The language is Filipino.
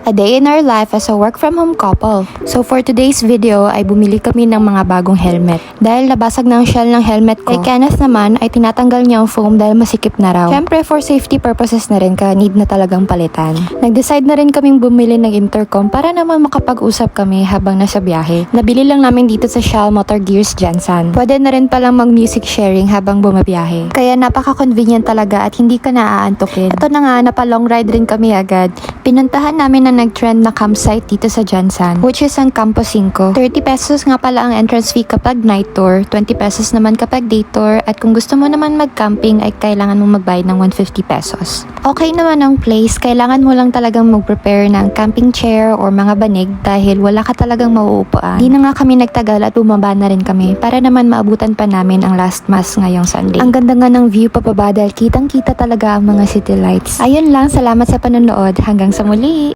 A day in our life as a work from home couple. So for today's video ay bumili kami ng mga bagong helmet. Dahil nabasag na ang shell ng helmet ko, kay Kenneth naman ay tinatanggal niya ang foam dahil masikip na raw. Syempre for safety purposes na rin ka need na talagang palitan. Nag-decide na rin kaming bumili ng intercom para naman makapag-usap kami habang nasa biyahe. Nabili lang namin dito sa Shell Motor Gears Jansan. Pwede na rin palang mag-music sharing habang bumabiyahe. Kaya napaka-convenient talaga at hindi ka naaantukin. Ito na nga, napalong ride rin kami agad. Pinuntahan namin na nag-trend na campsite dito sa Jansan, which is ang Campo 5. 30 pesos nga pala ang entrance fee kapag night tour, 20 pesos naman kapag day tour, at kung gusto mo naman mag-camping ay kailangan mong magbayad ng 150 pesos. Okay naman ang place, kailangan mo lang talagang mag-prepare ng camping chair or mga banig dahil wala ka talagang mauupuan. Di na nga kami nagtagal at bumaba na rin kami para naman maabutan pa namin ang last mass ngayong Sunday. Ang ganda nga ng view pababa dahil kitang-kita talaga ang mga city lights. Ayun lang, salamat sa panonood. Hanggang sa muli!